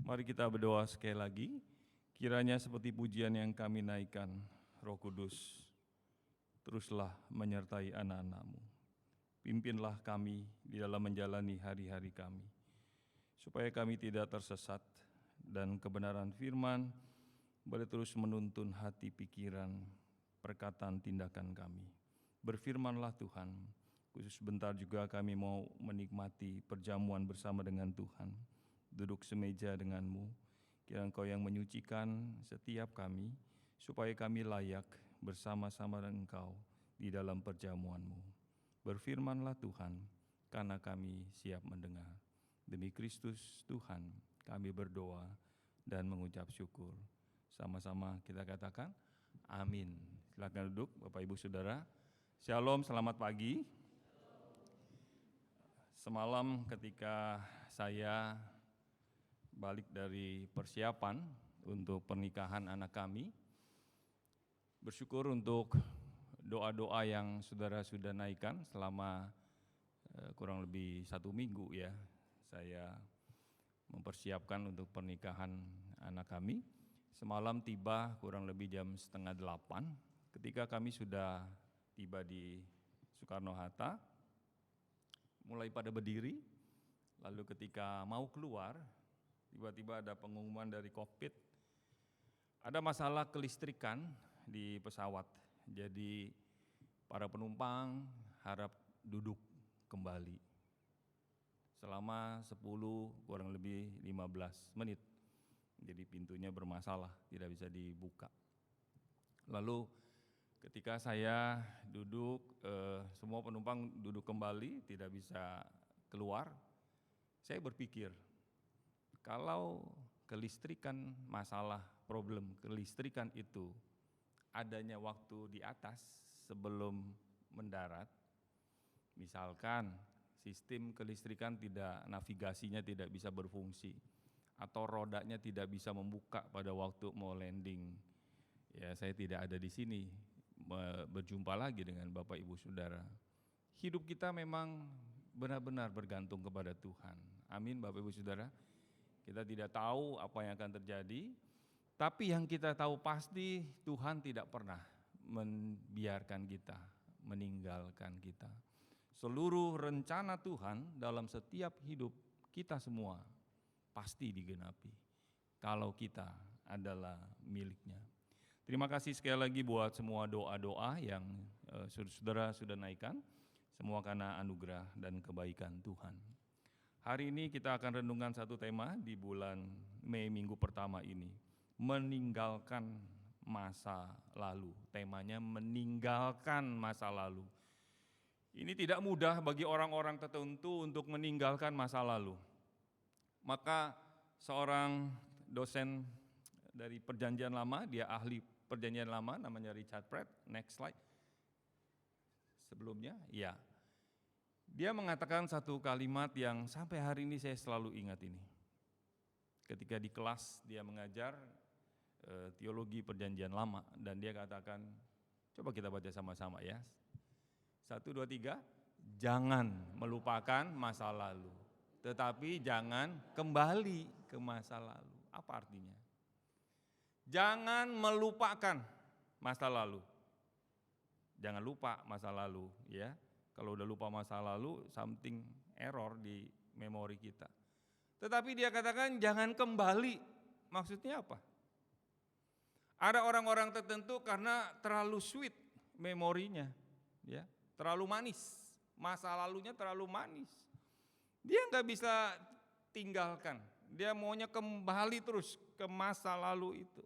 Mari kita berdoa sekali lagi, kiranya seperti pujian yang kami naikkan, Roh Kudus, teruslah menyertai anak-anak-Mu. Pimpinlah kami di dalam menjalani hari-hari kami, supaya kami tidak tersesat dan kebenaran firman boleh terus menuntun hati, pikiran, perkataan, tindakan kami. Berfirmanlah Tuhan, khusus sebentar juga kami mau menikmati perjamuan bersama dengan Tuhan. Duduk semeja denganmu, kiranya Engkau yang menyucikan setiap kami, supaya kami layak bersama-sama dengan Engkau di dalam perjamuan-Mu. Berfirmanlah Tuhan, karena kami siap mendengar. Demi Kristus Tuhan, kami berdoa dan mengucap syukur. Sama-sama kita katakan, amin. Silakan duduk Bapak Ibu Saudara. Shalom, selamat pagi. Semalam ketika saya balik dari persiapan untuk pernikahan anak kami, bersyukur untuk doa-doa yang saudara sudah naikkan selama kurang lebih 1 minggu ya. Saya mempersiapkan untuk pernikahan anak kami. Semalam tiba kurang lebih jam 7:30 ketika kami sudah tiba di Soekarno-Hatta, mulai pada berdiri, lalu ketika mau keluar, tiba-tiba ada pengumuman dari kokpit, ada masalah kelistrikan di pesawat, jadi para penumpang harap duduk kembali selama 10 kurang lebih 15 menit, jadi pintunya bermasalah, tidak bisa dibuka. Lalu ketika saya duduk, semua penumpang duduk kembali, tidak bisa keluar, saya berpikir, kalau kelistrikan masalah problem kelistrikan itu adanya waktu di atas sebelum mendarat, misalkan sistem kelistrikan tidak, navigasinya tidak bisa berfungsi, atau rodanya tidak bisa membuka pada waktu mau landing, ya saya tidak ada di sini berjumpa lagi dengan Bapak Ibu Saudara. Hidup kita memang benar-benar bergantung kepada Tuhan. Amin Bapak Ibu Saudara. Kita tidak tahu apa yang akan terjadi, tapi yang kita tahu pasti Tuhan tidak pernah membiarkan kita, meninggalkan kita. Seluruh rencana Tuhan dalam setiap hidup kita semua pasti digenapi kalau kita adalah miliknya. Terima kasih sekali lagi buat semua doa-doa yang saudara sudah naikkan, semua karena anugerah dan kebaikan Tuhan. Hari ini kita akan renungkan satu tema di bulan Mei minggu pertama ini, meninggalkan masa lalu. Temanya meninggalkan masa lalu. Ini tidak mudah bagi orang-orang tertentu untuk meninggalkan masa lalu. Maka seorang dosen dari Perjanjian Lama, dia ahli Perjanjian Lama, namanya Richard Pratt. Next slide. Sebelumnya, ya. Dia mengatakan satu kalimat yang sampai hari ini saya selalu ingat ini. Ketika di kelas dia mengajar teologi Perjanjian Lama, dan dia katakan, coba kita baca sama-sama ya. 1, 2, 3, jangan melupakan masa lalu, tetapi jangan kembali ke masa lalu. Apa artinya? Jangan melupakan masa lalu. Jangan lupa masa lalu ya. Kalau udah lupa masa lalu, something error di memori kita. Tetapi dia katakan jangan kembali. Maksudnya apa? Ada orang-orang tertentu karena terlalu sweet memorinya, ya, terlalu manis. Masa lalunya terlalu manis. Dia nggak bisa tinggalkan. Dia maunya kembali terus ke masa lalu itu.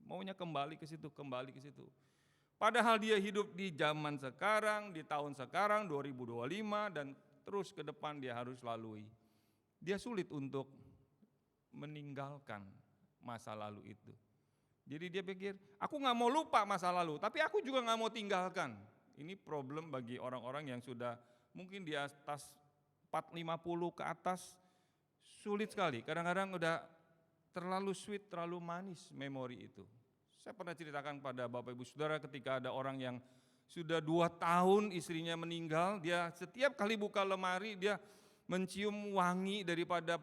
Maunya kembali ke situ, kembali ke situ. Padahal dia hidup di zaman sekarang, di tahun sekarang 2025 dan terus ke depan dia harus lalui. Dia sulit untuk meninggalkan masa lalu itu. Jadi dia pikir, aku nggak mau lupa masa lalu, tapi aku juga nggak mau tinggalkan. Ini problem bagi orang-orang yang sudah mungkin di atas 450 ke atas, sulit sekali. Kadang-kadang udah terlalu sweet, terlalu manis memori itu. Saya pernah ceritakan pada Bapak Ibu Saudara ketika ada orang yang sudah 2 tahun istrinya meninggal, dia setiap kali buka lemari dia mencium wangi daripada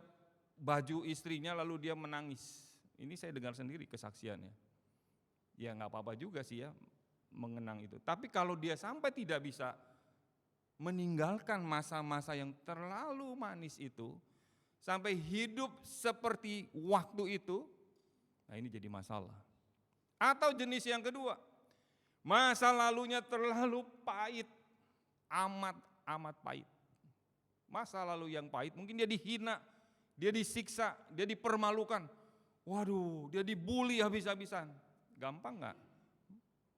baju istrinya lalu dia menangis. Ini saya dengar sendiri kesaksiannya. Ya nggak apa-apa juga sih ya mengenang itu. Tapi kalau dia sampai tidak bisa meninggalkan masa-masa yang terlalu manis itu, sampai hidup seperti waktu itu, nah ini jadi masalah. Atau jenis yang kedua, masa lalunya terlalu pahit, amat pahit. Masa lalu yang pahit, mungkin dia dihina, dia disiksa, dia dipermalukan. Waduh, dia dibully habis-habisan. Gampang nggak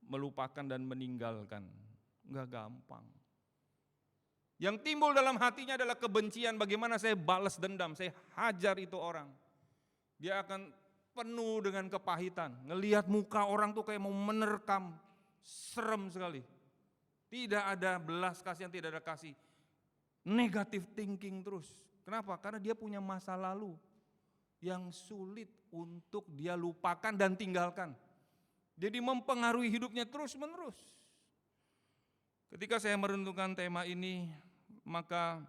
melupakan dan meninggalkan? Nggak gampang. Yang timbul dalam hatinya adalah kebencian, bagaimana saya balas dendam, saya hajar itu orang. Dia akan penuh dengan kepahitan, ngelihat muka orang tuh kayak mau menerkam, serem sekali. Tidak ada belas kasihan, tidak ada kasih. Negative thinking terus. Kenapa? Karena dia punya masa lalu yang sulit untuk dia lupakan dan tinggalkan. Jadi mempengaruhi hidupnya terus-menerus. Ketika saya merenungkan tema ini, maka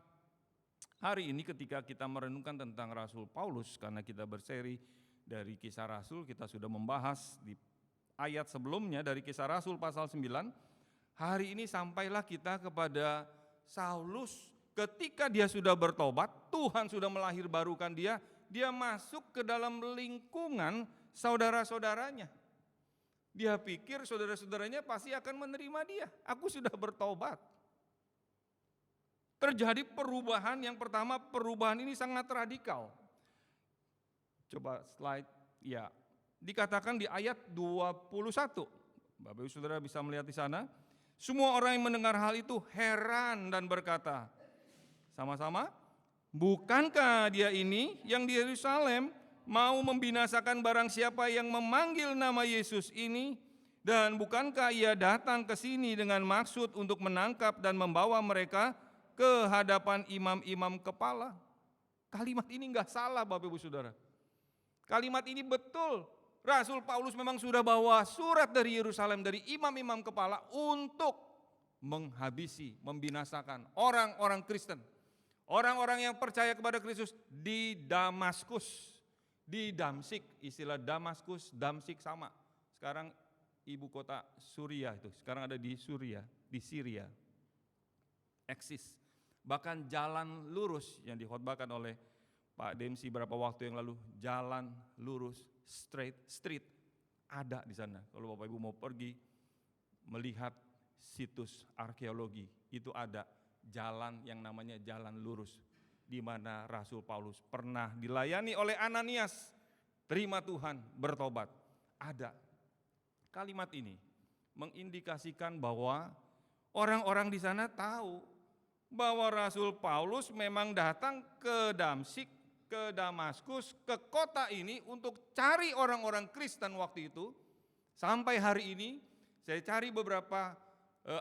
hari ini ketika kita merenungkan tentang Rasul Paulus, karena kita berseri dari Kisah Rasul, kita sudah membahas di ayat sebelumnya dari Kisah Rasul pasal 9, hari ini sampailah kita kepada Saulus. Ketika dia sudah bertobat, Tuhan sudah melahirbarukan dia masuk ke dalam lingkungan saudara-saudaranya. Dia pikir saudara-saudaranya pasti akan menerima dia. Aku sudah bertobat. Terjadi perubahan, yang pertama perubahan ini sangat radikal. Coba slide, ya. Dikatakan di ayat 21, Bapak Ibu Saudara bisa melihat di sana. Semua orang yang mendengar hal itu heran dan berkata, sama-sama, bukankah dia ini yang di Yerusalem mau membinasakan barang siapa yang memanggil nama Yesus ini? Dan bukankah ia datang ke sini dengan maksud untuk menangkap dan membawa mereka ke hadapan imam-imam kepala? Kalimat ini enggak salah Bapak Ibu Saudara. Kalimat ini betul. Rasul Paulus memang sudah bawa surat dari Yerusalem, dari imam-imam kepala untuk menghabisi, membinasakan orang-orang Kristen. Orang-orang yang percaya kepada Kristus di Damaskus, di Damsyik, istilah Damaskus, Damsyik sama. Sekarang ibu kota Suriah itu, sekarang ada di Suriah, di Syria. Eksis. Bahkan jalan lurus yang dikhotbahkan oleh Pak Demsi beberapa waktu yang lalu, jalan lurus, street, ada di sana. Kalau Bapak Ibu mau pergi melihat situs arkeologi, itu ada jalan yang namanya jalan lurus, di mana Rasul Paulus pernah dilayani oleh Ananias, terima Tuhan, bertobat. Ada. Kalimat ini mengindikasikan bahwa orang-orang di sana tahu bahwa Rasul Paulus memang datang ke Damsyik, ke Damaskus, ke kota ini untuk cari orang-orang Kristen waktu itu. Sampai hari ini saya cari beberapa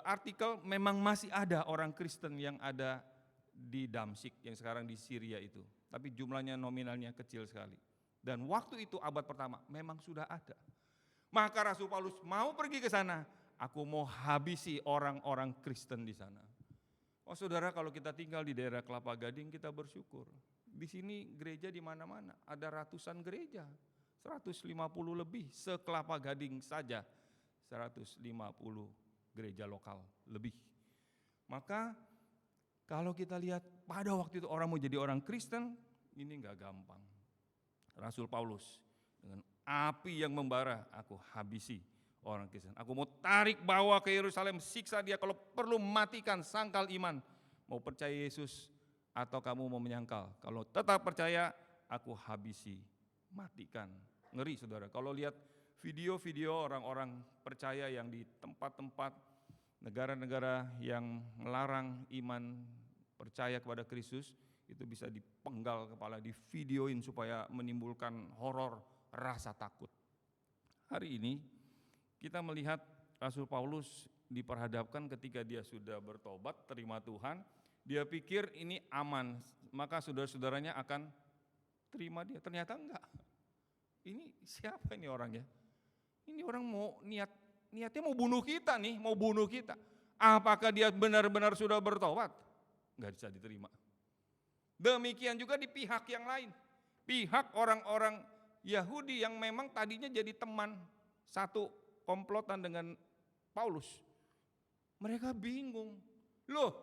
artikel, memang masih ada orang Kristen yang ada di Damsyik yang sekarang di Syria itu. Tapi jumlahnya nominalnya kecil sekali. Dan waktu itu abad pertama memang sudah ada. Maka Rasul Paulus mau pergi ke sana, aku mau habisi orang-orang Kristen di sana. Oh saudara, kalau kita tinggal di daerah Kelapa Gading kita bersyukur. Di sini gereja di mana-mana, ada ratusan gereja, 150 lebih se-Kelapa Gading saja, 150 gereja lokal lebih. Maka kalau kita lihat pada waktu itu orang mau jadi orang Kristen, ini enggak gampang. Rasul Paulus dengan api yang membara, aku habisi orang Kristen. Aku mau tarik bawa ke Yerusalem, siksa dia, kalau perlu matikan, sangkal iman. Mau percaya Yesus atau kamu mau menyangkal. Kalau tetap percaya, aku habisi, matikan. Ngeri saudara, kalau lihat video-video orang-orang percaya yang di tempat-tempat negara-negara yang melarang iman percaya kepada Kristus, itu bisa dipenggal kepala, divideoin supaya menimbulkan horor, rasa takut. Hari ini kita melihat Rasul Paulus diperhadapkan ketika dia sudah bertobat, terima Tuhan, dia pikir ini aman, maka saudara-saudaranya akan terima dia. Ternyata enggak. Ini siapa ini orangnya? Ini orang mau niatnya mau bunuh kita nih, mau bunuh kita. Apakah dia benar-benar sudah bertobat? Enggak bisa diterima. Demikian juga di pihak yang lain. pihak orang-orang Yahudi yang memang tadinya jadi teman satu komplotan dengan Paulus. Mereka bingung. Loh,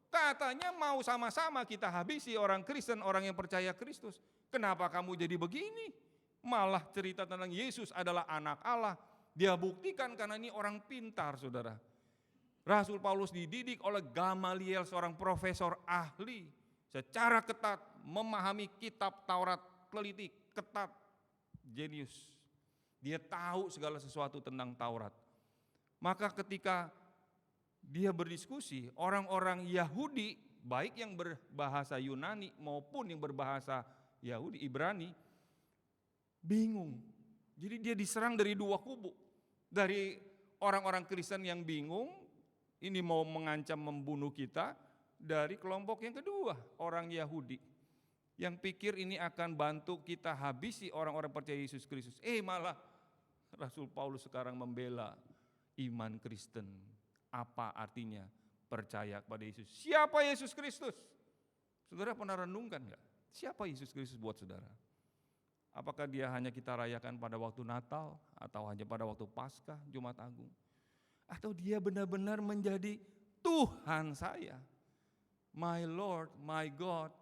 katanya mau sama-sama kita habisi orang Kristen, orang yang percaya Kristus. Kenapa kamu jadi begini? Malah cerita tentang Yesus adalah anak Allah. Dia buktikan karena ini orang pintar, saudara. Rasul Paulus dididik oleh Gamaliel, seorang profesor ahli. Secara ketat memahami kitab Taurat, teliti, ketat, jenius. Dia tahu segala sesuatu tentang Taurat. Maka ketika dia berdiskusi, orang-orang Yahudi, baik yang berbahasa Yunani maupun yang berbahasa Yahudi, Ibrani, bingung. Jadi dia diserang dari dua kubu. Dari orang-orang Kristen yang bingung, ini mau mengancam membunuh kita, dari kelompok yang kedua, orang Yahudi. Yang pikir ini akan bantu kita habisi orang-orang percaya Yesus Kristus. Malah Rasul Paulus sekarang membela iman Kristen. Apa artinya percaya kepada Yesus? Siapa Yesus Kristus? Saudara pernah renungkan enggak? Siapa Yesus Kristus buat saudara? Apakah dia hanya kita rayakan pada waktu Natal atau hanya pada waktu Paskah, Jumat Agung? Atau dia benar-benar menjadi Tuhan saya? My Lord, my God,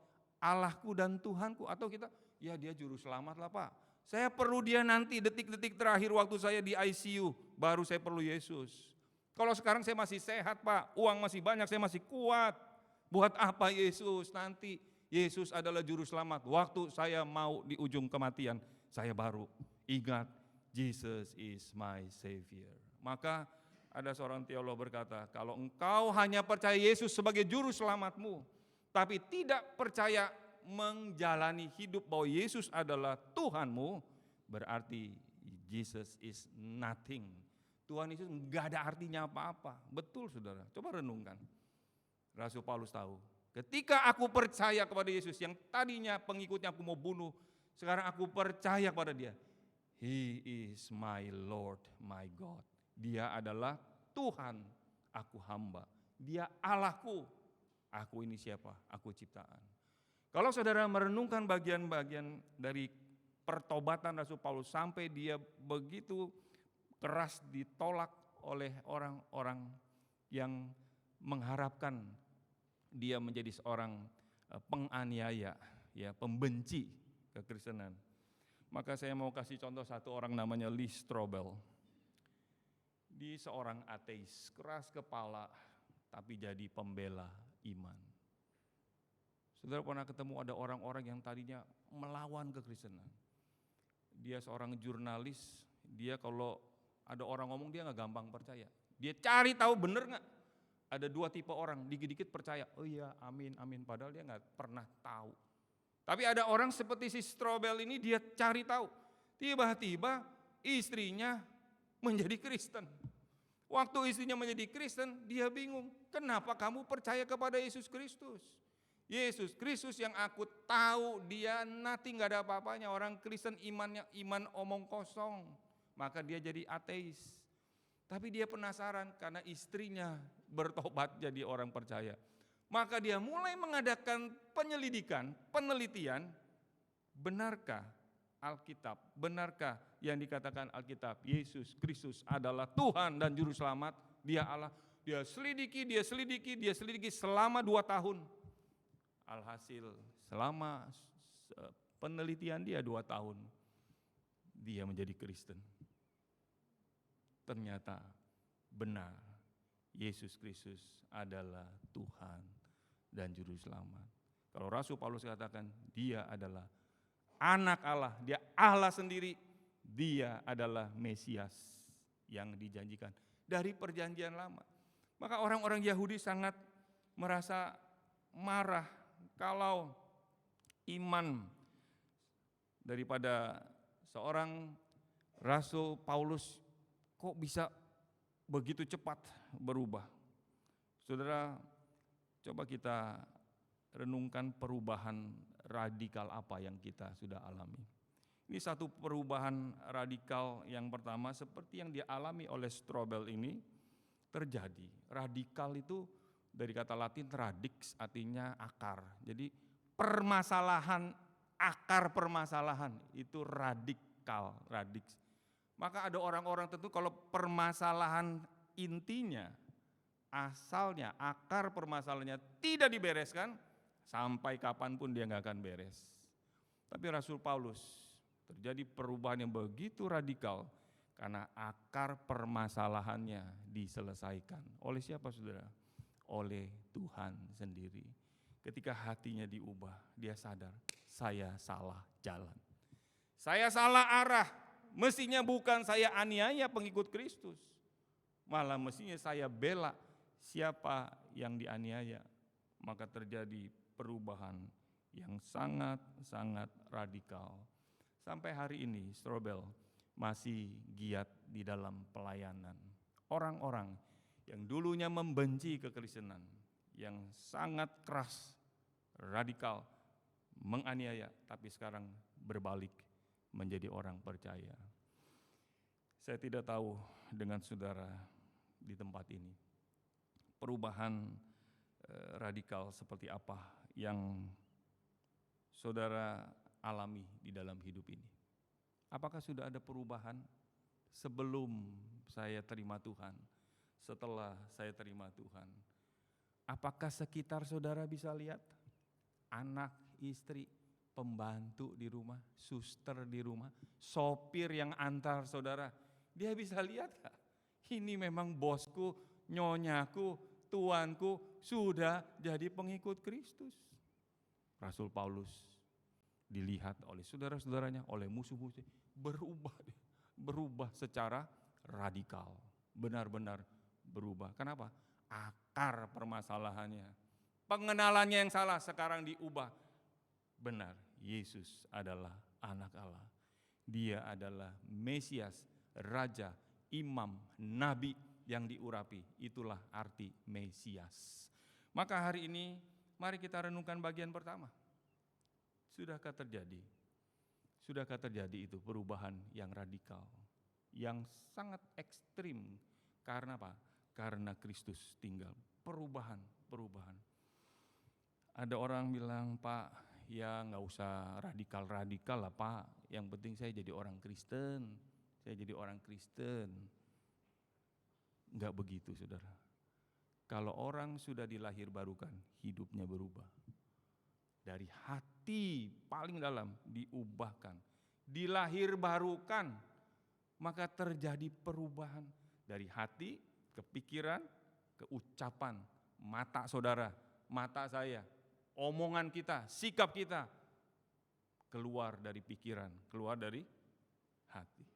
Allahku dan Tuhanku. Atau kita, ya dia juru selamat lah Pak. Saya perlu dia nanti detik-detik terakhir waktu saya di ICU, baru saya perlu Yesus. Kalau sekarang saya masih sehat Pak, uang masih banyak, saya masih kuat. Buat apa Yesus nanti? Yesus adalah juru selamat. Waktu saya mau di ujung kematian, saya baru ingat Jesus is my Savior. Maka ada seorang teolog berkata, kalau engkau hanya percaya Yesus sebagai juru selamatmu, tapi tidak percaya menjalani hidup bahwa Yesus adalah Tuhanmu, berarti Jesus is nothing. Tuhan Yesus enggak ada artinya apa-apa. Betul saudara, coba renungkan. Rasul Paulus tahu, ketika aku percaya kepada Yesus yang tadinya pengikutnya aku mau bunuh, sekarang aku percaya kepada dia. He is my Lord, my God. Dia adalah Tuhan, aku hamba. Dia Allahku, aku ini siapa? Aku ciptaan. Kalau saudara merenungkan bagian-bagian dari pertobatan Rasul Paulus sampai dia begitu keras ditolak oleh orang-orang yang mengharapkan dia menjadi seorang penganiaya, ya, pembenci kekristenan. Maka saya mau kasih contoh satu orang namanya Lee Strobel. Dia seorang ateis, keras kepala, tapi jadi pembela iman. Saudara pernah ketemu ada orang-orang yang tadinya melawan kekristenan. Dia seorang jurnalis, dia kalau ada orang ngomong dia gak gampang percaya. Dia cari tahu bener gak? Ada dua tipe orang, dikit-dikit percaya, oh iya amin, amin. Padahal dia gak pernah tahu. Tapi ada orang seperti si Strobel ini dia cari tahu. Tiba-tiba istrinya menjadi Kristen. Waktu istrinya menjadi Kristen, dia bingung. Kenapa kamu percaya kepada Yesus Kristus? Yesus Kristus yang aku tahu dia nanti gak ada apa-apanya. Orang Kristen imannya iman omong kosong. Maka dia jadi ateis. Tapi dia penasaran karena istrinya bertobat jadi orang percaya. Maka dia mulai mengadakan penyelidikan, penelitian. Benarkah Alkitab, benarkah yang dikatakan Alkitab, Yesus Kristus adalah Tuhan dan Juru Selamat, dia Allah. Dia selidiki selama 2 tahun. Alhasil selama penelitian dia 2 tahun, dia menjadi Kristen. Ternyata benar, Yesus Kristus adalah Tuhan dan Juru Selamat. Kalau Rasul Paulus katakan dia adalah anak Allah, dia Allah sendiri, dia adalah Mesias yang dijanjikan dari perjanjian lama. Maka orang-orang Yahudi sangat merasa marah kalau iman daripada seorang Rasul Paulus kok bisa begitu cepat berubah. Saudara, coba kita renungkan perubahan radikal apa yang kita sudah alami. Ini satu perubahan radikal yang pertama seperti yang dialami oleh Strobel ini terjadi. Radikal itu dari kata Latin radix artinya akar. Jadi permasalahan akar permasalahan, itu radikal. Maka ada orang-orang tentu kalau permasalahan intinya, asalnya, akar permasalahannya tidak dibereskan, sampai kapanpun dia nggak akan beres. Tapi Rasul Paulus, terjadi perubahan yang begitu radikal karena akar permasalahannya diselesaikan. Oleh siapa, saudara? Oleh Tuhan sendiri. Ketika hatinya diubah, dia sadar, saya salah jalan. Saya salah arah, mestinya bukan saya aniaya pengikut Kristus. Malah mestinya saya bela siapa yang dianiaya. Maka terjadi perubahan yang sangat-sangat radikal. Sampai hari ini Strobel masih giat di dalam pelayanan. Orang-orang yang dulunya membenci kekristenan, yang sangat keras, radikal, menganiaya, tapi sekarang berbalik menjadi orang percaya. Saya tidak tahu dengan saudara di tempat ini, perubahan radikal seperti apa yang saudara alami di dalam hidup ini. Apakah sudah ada perubahan sebelum saya terima Tuhan, setelah saya terima Tuhan? Apakah sekitar saudara bisa lihat? Anak, istri, pembantu di rumah, suster di rumah, sopir yang antar saudara, dia bisa lihat gak? Ini memang bosku, nyonyaku, tuanku sudah jadi pengikut Kristus. Rasul Paulus dilihat oleh saudara-saudaranya, oleh musuh-musuh, berubah secara radikal, benar-benar berubah. Kenapa? Akar permasalahannya, pengenalannya yang salah sekarang diubah. Benar, Yesus adalah anak Allah. Dia adalah Mesias, Raja, Imam, Nabi yang diurapi. Itulah arti Mesias. Maka hari ini mari kita renungkan bagian pertama. Sudahkah terjadi? Sudahkah terjadi itu perubahan yang radikal, yang sangat ekstrim? Karena apa? Karena Kristus tinggal. Perubahan. Ada orang bilang, Pak, ya nggak usah radikal lah Pak. Yang penting saya jadi orang Kristen. Enggak begitu, saudara. Kalau orang sudah dilahir barukan, hidupnya berubah. Dari hati paling dalam diubahkan, dilahir barukan, maka terjadi perubahan dari hati ke pikiran, ke ucapan, mata saudara, mata saya, omongan kita, sikap kita, keluar dari pikiran, keluar dari hati.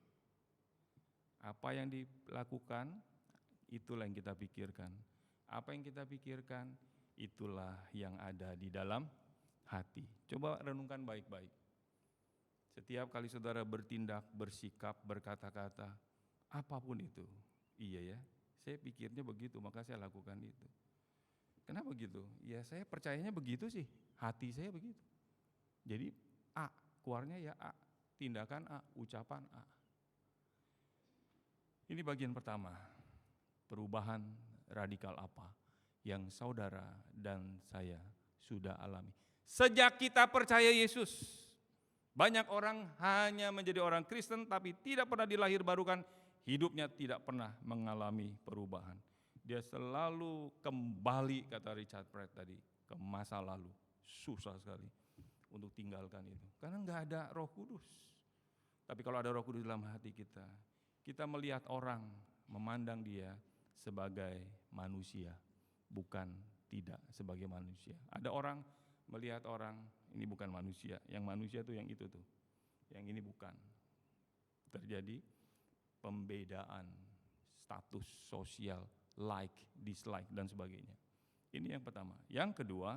Apa yang dilakukan, itulah yang kita pikirkan. Apa yang kita pikirkan, itulah yang ada di dalam hati. Coba renungkan baik-baik. Setiap kali saudara bertindak, bersikap, berkata-kata, apapun itu, iya ya, saya pikirnya begitu, maka saya lakukan itu. Kenapa begitu? Ya saya percayanya begitu sih, hati saya begitu. Jadi A, keluarnya ya A, tindakan A, ucapan A. Ini bagian pertama, perubahan radikal apa yang saudara dan saya sudah alami. Sejak kita percaya Yesus, banyak orang hanya menjadi orang Kristen tapi tidak pernah dilahir barukan, hidupnya tidak pernah mengalami perubahan. Dia selalu kembali, kata Richard Pratt tadi, ke masa lalu. Susah sekali untuk tinggalkan itu, karena nggak ada Roh Kudus. Tapi kalau ada Roh Kudus dalam hati kita, kita melihat orang, memandang dia sebagai manusia, bukan tidak sebagai manusia. Ada orang melihat orang, ini bukan manusia, yang manusia itu yang itu tuh, yang ini bukan. Terjadi pembedaan status sosial, like, dislike, dan sebagainya. Ini yang pertama. Yang kedua,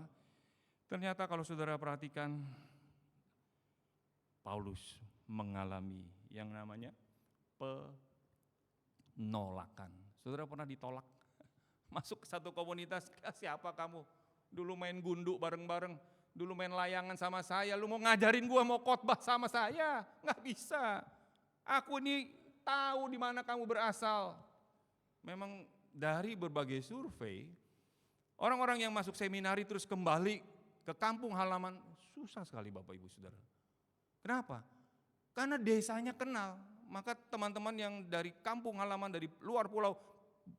ternyata kalau saudara perhatikan, Paulus mengalami yang namanya penolakan. Saudara pernah ditolak? Masuk ke satu komunitas, siapa kamu? Dulu main gundu bareng-bareng, dulu main layangan sama saya, lu mau ngajarin gua mau khotbah sama saya? Nggak bisa. Aku ini tahu di mana kamu berasal. Memang dari berbagai survei, orang-orang yang masuk seminari terus kembali ke kampung halaman, susah sekali Bapak Ibu Saudara. Kenapa? Karena desanya kenal. Maka teman-teman yang dari kampung halaman, dari luar pulau,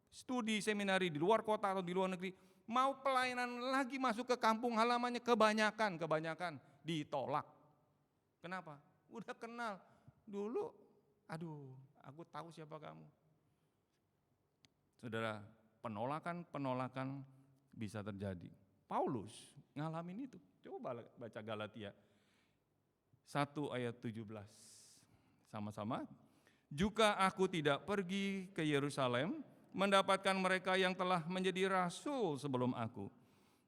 studi seminari di luar kota atau di luar negeri, mau pelayanan lagi masuk ke kampung halamannya, kebanyakan ditolak. Kenapa? Udah kenal. Dulu, aduh, aku tahu siapa kamu. Saudara, penolakan bisa terjadi. Paulus ngalamin itu. Coba baca Galatia 1 ayat 17. Sama-sama. Juga aku tidak pergi ke Yerusalem mendapatkan mereka yang telah menjadi rasul sebelum aku.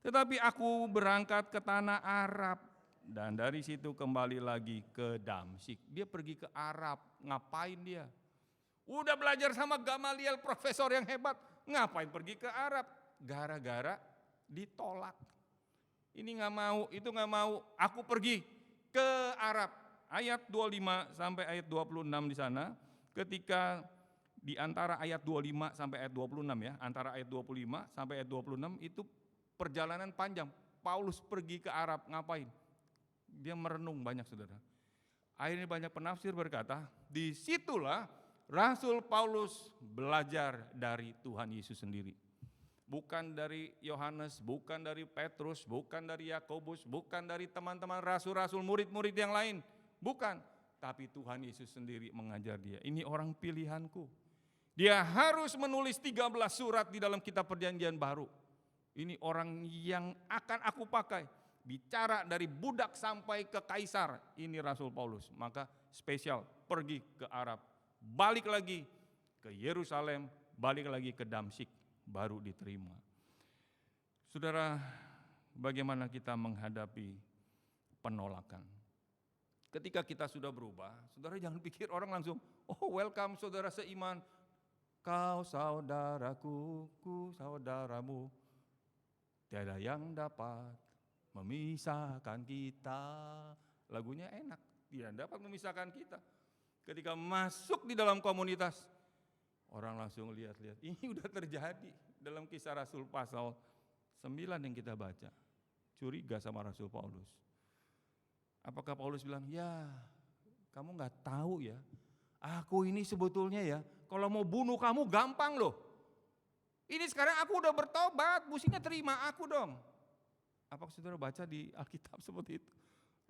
Tetapi aku berangkat ke tanah Arab dan dari situ kembali lagi ke Damsyik. Dia pergi ke Arab, ngapain dia? Udah belajar sama Gamaliel, profesor yang hebat, ngapain pergi ke Arab? Gara-gara ditolak. Ini nggak mau, itu nggak mau, aku pergi ke Arab. Ayat 25 sampai ayat 26 di sana, ketika di antara ayat 25 sampai ayat 26 ya, antara ayat 25 sampai ayat 26 itu perjalanan panjang. Paulus pergi ke Arab, ngapain? Dia merenung banyak, saudara. Akhirnya banyak penafsir berkata, disitulah Rasul Paulus belajar dari Tuhan Yesus sendiri. Bukan dari Yohanes, bukan dari Petrus, bukan dari Yakobus, bukan dari teman-teman rasul-rasul, murid-murid yang lain. Bukan, tapi Tuhan Yesus sendiri mengajar dia. Ini orang pilihanku. Dia harus menulis 13 surat di dalam kitab perjanjian baru. Ini orang yang akan aku pakai. Bicara dari budak sampai ke kaisar, ini Rasul Paulus. Maka spesial, pergi ke Arab, balik lagi ke Yerusalem, balik lagi ke Damsyik, baru diterima. Saudara, bagaimana kita menghadapi penolakan? Ketika kita sudah berubah, saudara jangan pikir orang langsung, oh welcome saudara seiman, kau saudaraku, ku saudaramu, tiada yang dapat memisahkan kita. Lagunya enak, tidak dapat memisahkan kita. Ketika masuk di dalam komunitas, orang langsung lihat-lihat, ini udah terjadi dalam Kisah Rasul pasal 9 yang kita baca. Curiga sama Rasul Paulus. Apakah Paulus bilang, ya kamu gak tahu ya, aku ini sebetulnya ya, kalau mau bunuh kamu gampang loh. Ini sekarang aku udah bertobat, mestinya terima aku dong. Apakah saudara baca di Alkitab seperti itu?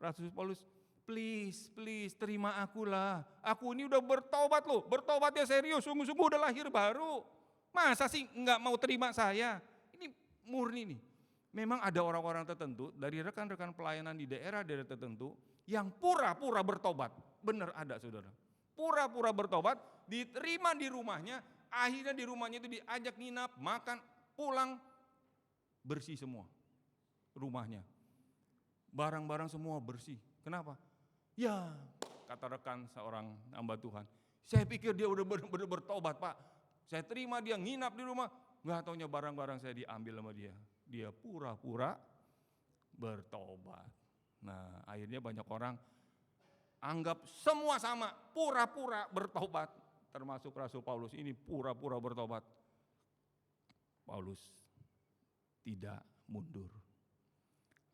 Rasul Paulus, please terima aku lah. Aku ini udah bertobat loh, bertobatnya serius, sungguh-sungguh udah lahir baru. Masa sih gak mau terima saya? Ini murni nih. Memang ada orang-orang tertentu dari rekan-rekan pelayanan di daerah-daerah tertentu yang pura-pura bertobat. Benar ada saudara. Pura-pura bertobat, diterima di rumahnya, akhirnya di rumahnya itu diajak nginap, makan, pulang, bersih semua rumahnya. Barang-barang semua bersih. Kenapa? Ya, kata rekan seorang hamba Tuhan, saya pikir dia udah benar-benar bertobat Pak. Saya terima dia nginap di rumah, gak taunya barang-barang saya diambil sama dia. Dia pura-pura bertobat. Nah, akhirnya banyak orang anggap semua sama, pura-pura bertobat. Termasuk Rasul Paulus ini pura-pura bertobat. Paulus tidak mundur.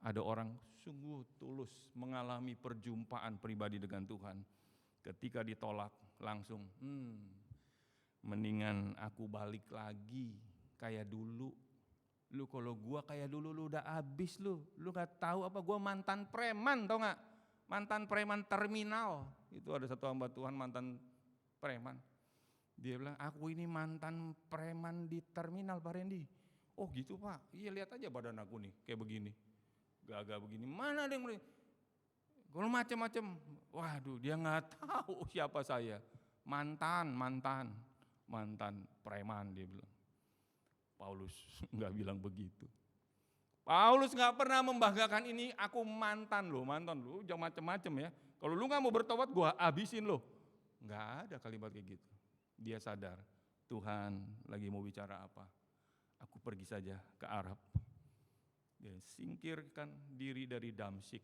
Ada orang sungguh tulus mengalami perjumpaan pribadi dengan Tuhan. Ketika ditolak langsung, mendingan aku balik lagi kayak dulu. Lu kalau gua kayak dulu lu udah abis lu gak tahu apa gua mantan preman tau gak? Mantan preman terminal. Itu ada satu hamba Tuhan mantan preman. Dia bilang, aku ini mantan preman di terminal Pak Randy. Oh gitu Pak, iya lihat aja badan aku nih kayak begini. Gagah begini, mana ada yang kalau macam-macam. Waduh dia gak tahu siapa saya. Mantan preman dia bilang. Paulus nggak bilang begitu. Paulus nggak pernah membanggakan ini aku mantan lo, jangan macem-macem ya. Kalau lu nggak mau bertobat, gua abisin lo. Nggak ada kalimat kayak gitu. Dia sadar Tuhan lagi mau bicara apa. Aku pergi saja ke Arab. Dia singkirkan diri dari Damsyik,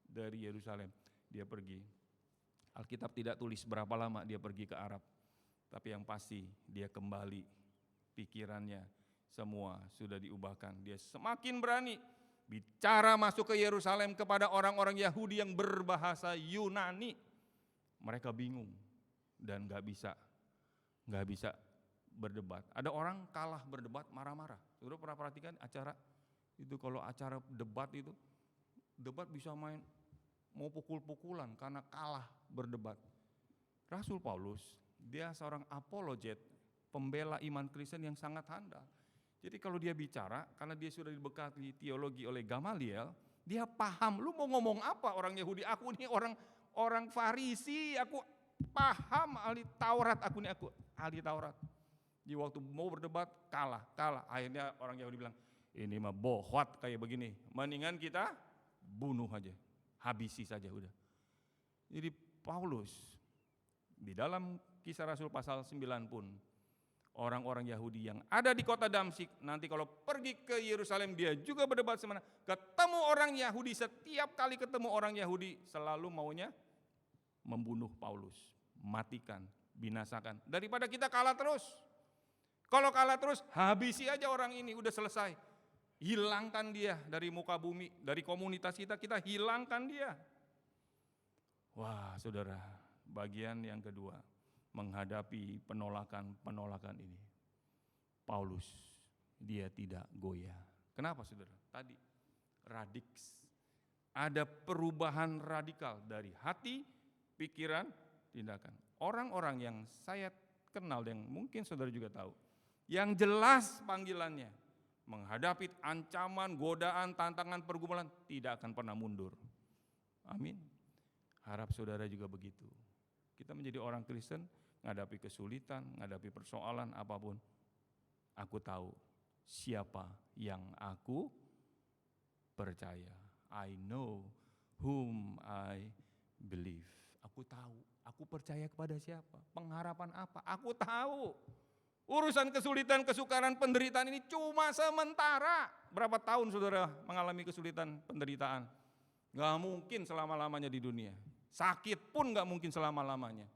dari Yerusalem. Dia pergi. Alkitab tidak tulis berapa lama dia pergi ke Arab. Tapi yang pasti dia kembali, pikirannya semua sudah diubahkan. Dia semakin berani bicara masuk ke Yerusalem kepada orang-orang Yahudi yang berbahasa Yunani. Mereka bingung dan nggak bisa berdebat. Ada orang kalah berdebat marah-marah. Saudara pernah perhatikan acara itu, kalau acara debat itu, debat bisa main mau pukul-pukulan karena kalah berdebat. Rasul Paulus, dia seorang apologet, pembela iman Kristen yang sangat handal. Jadi kalau dia bicara, karena dia sudah dibekali teologi oleh Gamaliel, dia paham, lu mau ngomong apa orang Yahudi, aku ini orang Farisi, aku paham ahli Taurat, aku ahli Taurat. Di waktu mau berdebat, kalah. Akhirnya orang Yahudi bilang, ini mah bohwat kayak begini, mendingan kita bunuh aja, habisi saja udah. Jadi Paulus, di dalam Kisah Rasul pasal 9 pun, orang-orang Yahudi yang ada di kota Damsyik, nanti kalau pergi ke Yerusalem dia juga berdebat semana. Ketemu orang Yahudi, setiap kali ketemu orang Yahudi selalu maunya membunuh Paulus, matikan, binasakan. Daripada kita kalah terus. Kalau kalah terus, habisi aja orang ini, udah selesai. Hilangkan dia dari muka bumi, dari komunitas kita hilangkan dia. Wah, saudara, bagian yang kedua, menghadapi penolakan ini. Paulus, dia tidak goyah. Kenapa saudara? Tadi, radiks. Ada perubahan radikal dari hati, pikiran, tindakan. Orang-orang yang saya kenal, yang mungkin saudara juga tahu, yang jelas panggilannya, menghadapi ancaman, godaan, tantangan, pergumulan, tidak akan pernah mundur. Amin. Harap saudara juga begitu. Kita menjadi orang Kristen, menghadapi kesulitan, menghadapi persoalan apapun, aku tahu siapa yang aku percaya. I know whom I believe. Aku tahu, aku percaya kepada siapa, pengharapan apa, aku tahu. Urusan kesulitan, kesukaran, penderitaan ini cuma sementara. Berapa tahun saudara mengalami kesulitan, penderitaan? Gak mungkin selama-lamanya di dunia. Sakit pun gak mungkin selama-lamanya.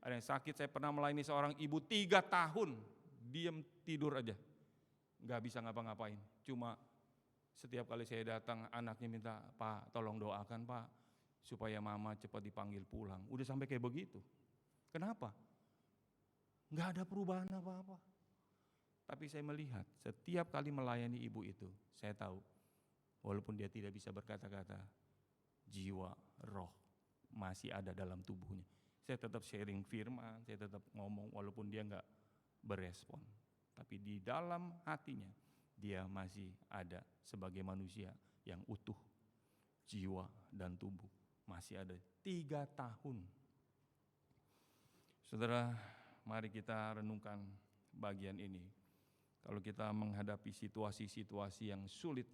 Ada yang sakit, saya pernah melayani seorang ibu 3 tahun, diam tidur aja. Gak bisa ngapa-ngapain. Cuma setiap kali saya datang, anaknya minta, Pak tolong doakan Pak, supaya mama cepat dipanggil pulang. Udah sampai kayak begitu. Kenapa? Gak ada perubahan apa-apa. Tapi saya melihat setiap kali melayani ibu itu, saya tahu walaupun dia tidak bisa berkata-kata, jiwa, roh masih ada dalam tubuhnya. Saya tetap sharing firman, saya tetap ngomong walaupun dia gak berespon. Tapi di dalam hatinya dia masih ada sebagai manusia yang utuh, jiwa dan tubuh masih ada. 3 tahun. Saudara, mari kita renungkan bagian ini. Kalau kita menghadapi situasi-situasi yang sulit,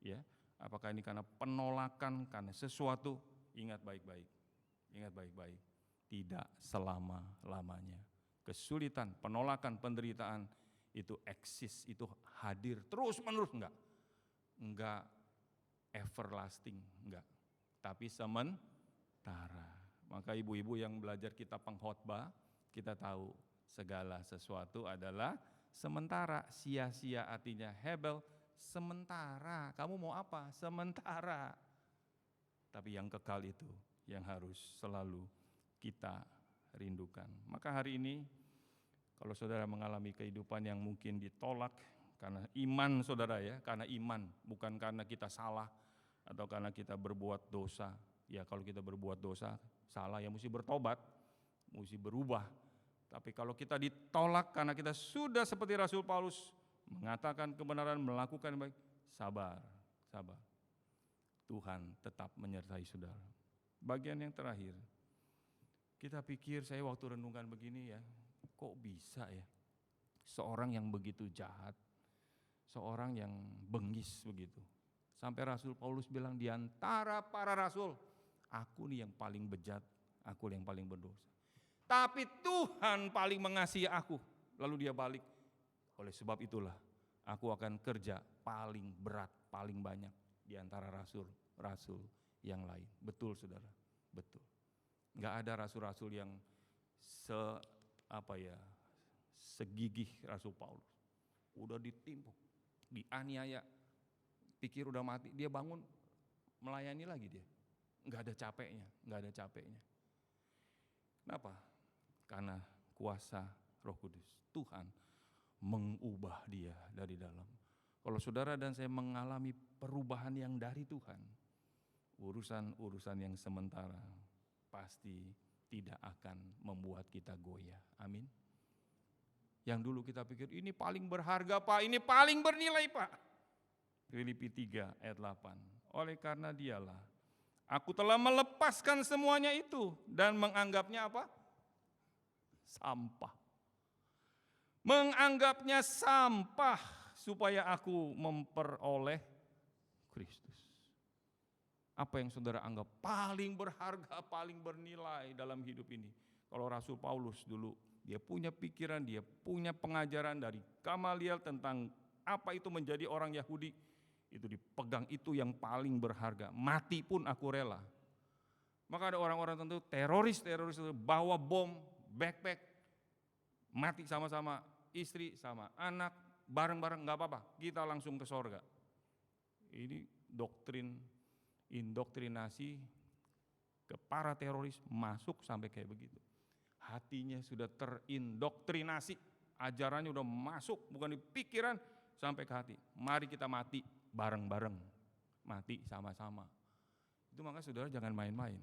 ya, apakah ini karena penolakan, karena sesuatu, ingat baik-baik. Ingat baik-baik, tidak selama-lamanya. Kesulitan, penolakan, penderitaan itu eksis, itu hadir terus-menerus, enggak everlasting, enggak. Tapi sementara. Maka ibu-ibu yang belajar kitab pengkhotbah, kita tahu segala sesuatu adalah sementara. Sia-sia artinya hebel, sementara. Kamu mau apa? Sementara. Tapi yang kekal itu yang harus selalu kita rindukan. Maka hari ini kalau saudara mengalami kehidupan yang mungkin ditolak karena iman saudara, ya, karena iman, bukan karena kita salah atau karena kita berbuat dosa. Ya kalau kita berbuat dosa, salah, ya mesti bertobat, mesti berubah. Tapi kalau kita ditolak karena kita sudah seperti Rasul Paulus, mengatakan kebenaran, melakukan baik, sabar. Tuhan tetap menyertai saudara. Bagian yang terakhir, kita pikir, saya waktu renungkan begini ya, kok bisa ya seorang yang begitu jahat, seorang yang bengis begitu. Sampai Rasul Paulus bilang, di antara para rasul, aku nih yang paling bejat, aku yang paling berdosa. Tapi Tuhan paling mengasihi aku. Lalu dia balik, oleh sebab itulah aku akan kerja paling berat, paling banyak di antara rasul-rasul yang lain. Betul saudara, betul. Gak ada rasul-rasul yang segigih Rasul Paulus. Udah ditimpuk, dianiaya, pikir udah mati, dia bangun melayani lagi dia. Nggak ada capeknya. Kenapa? Karena kuasa Roh Kudus, Tuhan mengubah dia dari dalam. Kalau saudara dan saya mengalami perubahan yang dari Tuhan, urusan-urusan yang sementara pasti tidak akan membuat kita goyah. Amin. Yang dulu kita pikir ini paling berharga Pak, ini paling bernilai Pak. Filipi 3 ayat 8. Oleh karena dialah aku telah melepaskan semuanya itu dan menganggapnya apa? Sampah. Menganggapnya sampah supaya aku memperoleh Kristus. Apa yang saudara anggap paling berharga, paling bernilai dalam hidup ini? Kalau Rasul Paulus dulu, dia punya pikiran, dia punya pengajaran dari Gamaliel tentang apa itu menjadi orang Yahudi, itu dipegang, itu yang paling berharga. Mati pun aku rela. Maka ada orang-orang tentu teroris itu bawa bom, backpack, mati sama-sama istri sama anak, bareng-bareng nggak apa-apa, kita langsung ke sorga. Ini indoktrinasi ke para teroris masuk sampai kayak begitu. Hatinya sudah terindoktrinasi, ajarannya udah masuk, bukan di pikiran sampai ke hati. Mari kita mati bareng-bareng, mati sama-sama. Itu maka saudara jangan main-main.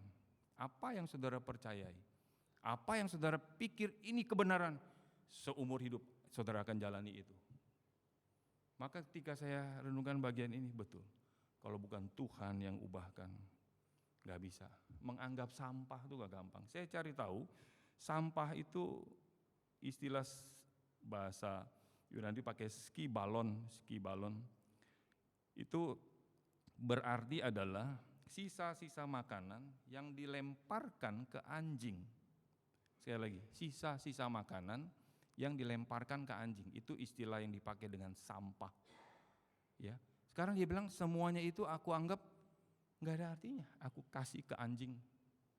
Apa yang saudara percayai, apa yang saudara pikir ini kebenaran, seumur hidup saudara akan jalani itu. Maka ketika saya renungkan bagian ini, betul. Kalau bukan Tuhan yang ubahkan, gak bisa. Menganggap sampah itu gak gampang. Saya cari tahu, sampah itu istilah bahasa Yunani pakai ski balon. Itu berarti adalah sisa-sisa makanan yang dilemparkan ke anjing. Sekali lagi, sisa-sisa makanan yang dilemparkan ke anjing. Itu istilah yang dipakai dengan sampah. Ya. Sekarang dia bilang semuanya itu aku anggap nggak ada artinya. Aku kasih ke anjing.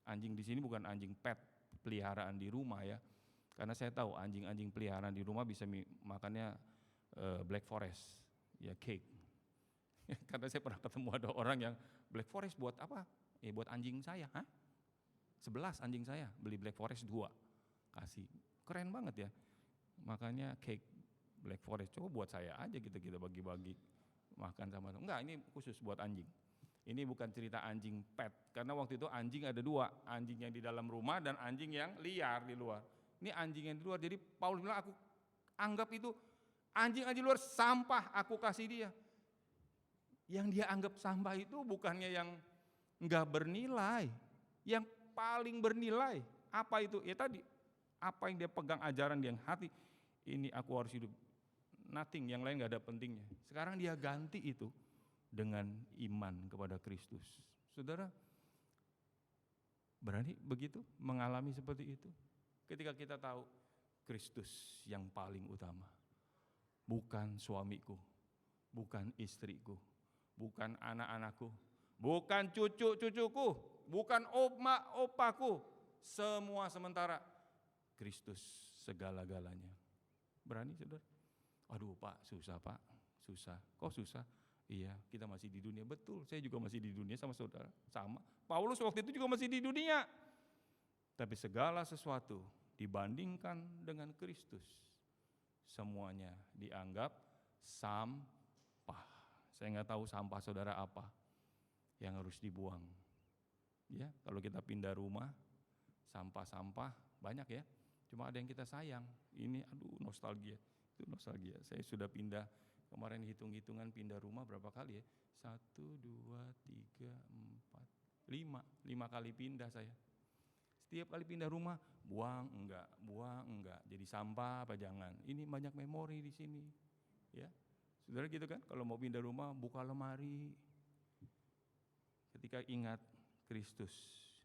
Anjing di sini bukan anjing pet peliharaan di rumah ya. Karena saya tahu anjing-anjing peliharaan di rumah bisa makannya black forest, ya cake. Karena saya pernah ketemu ada orang yang black forest buat apa? Buat anjing saya. 11 anjing saya beli black forest 2 kasih. Keren banget ya. Makanya cake black forest coba buat saya aja kita bagi-bagi. Makan sama enggak, ini khusus buat anjing. Ini bukan cerita anjing pet, karena waktu itu anjing ada 2, anjing yang di dalam rumah dan anjing yang liar di luar. Ini anjing yang di luar, jadi Paulus bilang aku anggap itu anjing di luar sampah, aku kasih dia. Yang dia anggap sampah itu bukannya yang enggak bernilai, yang paling bernilai. Apa itu? Ya tadi, apa yang dia pegang ajaran dia yang hati, ini aku harus hidup. Nothing, yang lain gak ada pentingnya. Sekarang dia ganti itu dengan iman kepada Kristus. Saudara, berani begitu mengalami seperti itu? Ketika kita tahu Kristus yang paling utama. Bukan suamiku, bukan istriku, bukan anak-anakku, bukan cucu-cucuku, bukan opaku. Semua sementara. Kristus segala-galanya. Berani saudara? Aduh Pak, susah Pak, susah. Kok susah? Iya, kita masih di dunia. Betul, saya juga masih di dunia sama saudara. Sama, Paulus waktu itu juga masih di dunia. Tapi segala sesuatu dibandingkan dengan Kristus, semuanya dianggap sampah. Saya nggak tahu sampah saudara apa yang harus dibuang. Ya, kalau kita pindah rumah, sampah-sampah banyak ya. Cuma ada yang kita sayang. Ini aduh nostalgia. Itu nostalgia. Saya sudah pindah, kemarin hitung-hitungan pindah rumah berapa kali ya? 1, 2, 3, 4, 5 kali pindah saya. Setiap kali pindah rumah, buang enggak. Jadi sampah apa jangan. Ini banyak memori di sini. Ya. Saudara gitu kan, kalau mau pindah rumah, buka lemari. Ketika ingat Kristus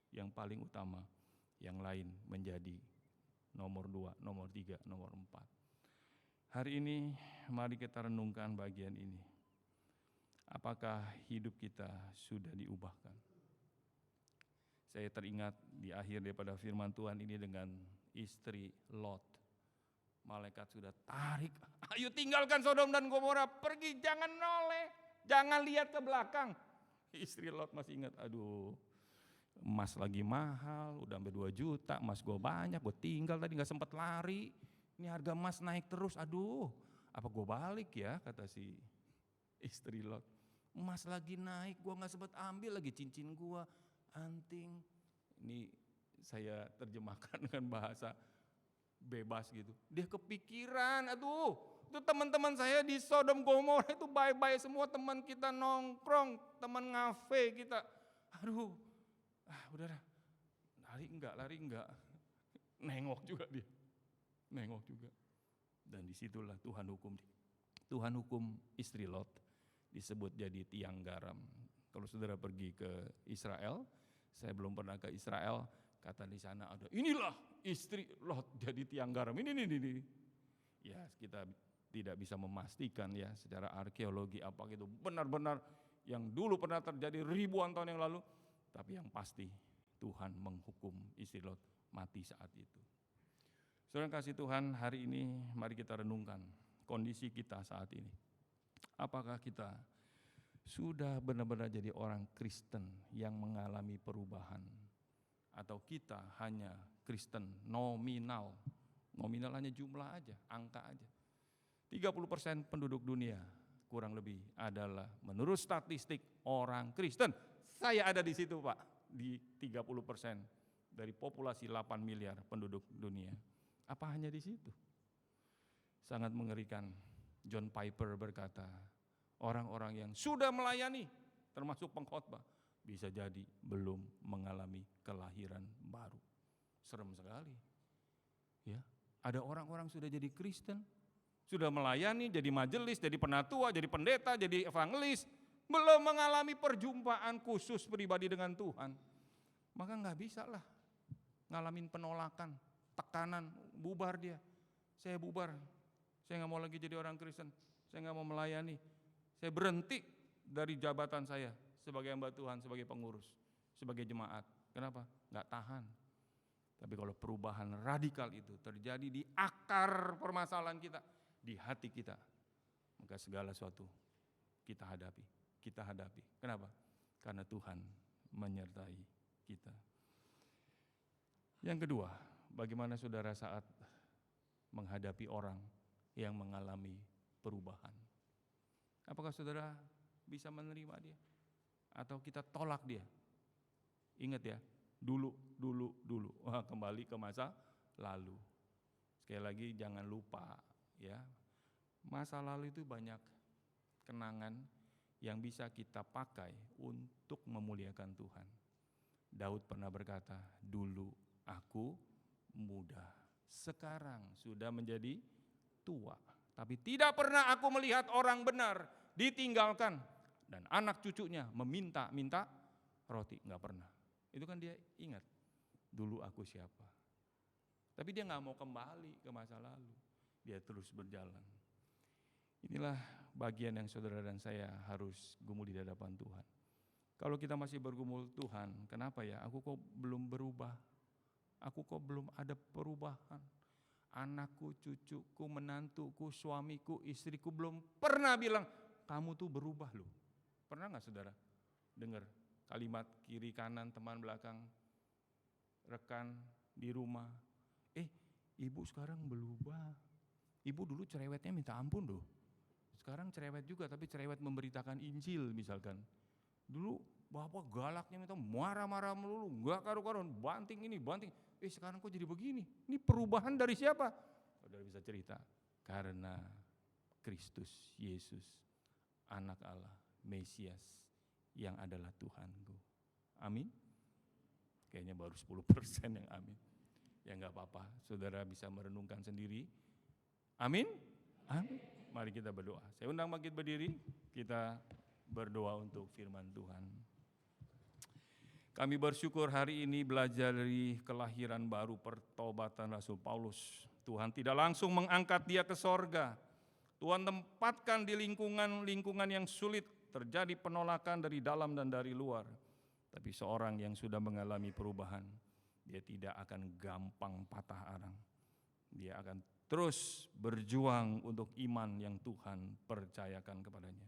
yang paling utama, yang lain menjadi nomor 2, nomor 3, nomor 4. Hari ini mari kita renungkan bagian ini. Apakah hidup kita sudah diubahkan? Saya teringat di akhir daripada firman Tuhan ini dengan istri Lot. Malaikat sudah tarik, ayo tinggalkan Sodom dan Gomora, pergi, jangan noleh, Jangan lihat ke belakang. Istri Lot masih ingat, aduh emas lagi mahal, udah sampai 2 juta, emas gue banyak, gue tinggal tadi gak sempat lari. Ini harga emas naik terus, aduh apa gue balik ya, kata si istri Lot. Emas lagi naik, gue gak sempat ambil lagi cincin gue, anting. Ini saya terjemahkan dengan bahasa bebas gitu. Dia kepikiran, aduh itu teman-teman saya di Sodom Gomora itu bye-bye semua, teman kita nongkrong, teman ngafe kita. Aduh, udah lari enggak. Nengok juga dia. Nengok juga. Dan disitulah Tuhan hukum istri Lot, disebut jadi tiang garam. Kalau saudara pergi ke Israel, saya belum pernah ke Israel, kata di sana ada, inilah istri Lot jadi tiang garam. Ini. Ya kita tidak bisa memastikan ya secara arkeologi apa gitu benar-benar yang dulu pernah terjadi ribuan tahun yang lalu. Tapi yang pasti Tuhan menghukum istri Lot mati saat itu. Saudara kasih Tuhan, hari ini mari kita renungkan kondisi kita saat ini. Apakah kita sudah benar-benar jadi orang Kristen yang mengalami perubahan? Atau kita hanya Kristen nominal? Nominal hanya jumlah aja, angka aja. 30% penduduk dunia kurang lebih adalah menurut statistik orang Kristen. Saya ada di situ Pak, di 30% dari populasi 8 miliar penduduk dunia. Apa hanya di situ? Sangat mengerikan. John Piper berkata, orang-orang yang sudah melayani, termasuk pengkhotbah, bisa jadi belum mengalami kelahiran baru. Serem sekali. Ya, ada orang-orang sudah jadi Kristen, sudah melayani, jadi majelis, jadi penatua, jadi pendeta, jadi evangelis, belum mengalami perjumpaan khusus pribadi dengan Tuhan. Maka nggak bisa lah ngalamin penolakan, tekanan, bubar dia. Saya bubar, saya nggak mau lagi jadi orang Kristen, saya nggak mau melayani, saya berhenti dari jabatan saya sebagai hamba Tuhan, sebagai pengurus, sebagai jemaat. Kenapa? Nggak tahan. Tapi kalau perubahan radikal itu terjadi di akar permasalahan kita, di hati kita, maka segala sesuatu kita hadapi. Kenapa? Karena Tuhan menyertai kita. Yang kedua, bagaimana saudara saat menghadapi orang yang mengalami perubahan? Apakah saudara bisa menerima dia? Atau kita tolak dia? Ingat ya, dulu. Wah, kembali ke masa lalu. Sekali lagi jangan lupa ya, masa lalu itu banyak kenangan yang bisa kita pakai untuk memuliakan Tuhan. Daud pernah berkata, dulu aku muda, sekarang sudah menjadi tua. Tapi tidak pernah aku melihat orang benar ditinggalkan dan anak cucunya meminta-minta roti. Enggak pernah. Itu kan dia ingat, dulu aku siapa. Tapi dia gak mau kembali ke masa lalu. Dia terus berjalan. Inilah bagian yang saudara dan saya harus gumul di hadapan Tuhan. Kalau kita masih bergumul, Tuhan, kenapa ya aku kok belum berubah? Aku kok belum ada perubahan? Anakku, cucuku, menantuku, suamiku, istriku belum pernah bilang, kamu tuh berubah loh. Pernah gak saudara dengar kalimat kiri kanan, teman belakang, rekan di rumah, ibu sekarang berubah. Ibu dulu cerewetnya minta ampun loh. Sekarang cerewet juga, tapi cerewet memberitakan Injil misalkan. Dulu bapak galaknya minta marah-marah melulu, enggak karu-karuan, banting ini, banting. Sekarang kok jadi begini? Ini perubahan dari siapa? Saudara bisa cerita, karena Kristus Yesus, anak Allah, Mesias, yang adalah Tuhanku. Amin? Kayaknya baru 10% yang amin. Ya enggak apa-apa, saudara bisa merenungkan sendiri. Amin? Amin. Mari kita berdoa. Saya undang bangkit berdiri, kita berdoa untuk firman Tuhan. Kami bersyukur hari ini belajar dari kelahiran baru pertobatan Rasul Paulus. Tuhan tidak langsung mengangkat dia ke sorga. Tuhan tempatkan di lingkungan yang sulit, terjadi penolakan dari dalam dan dari luar. Tapi seorang yang sudah mengalami perubahan, dia tidak akan gampang patah arang. Dia akan terus berjuang untuk iman yang Tuhan percayakan kepadanya.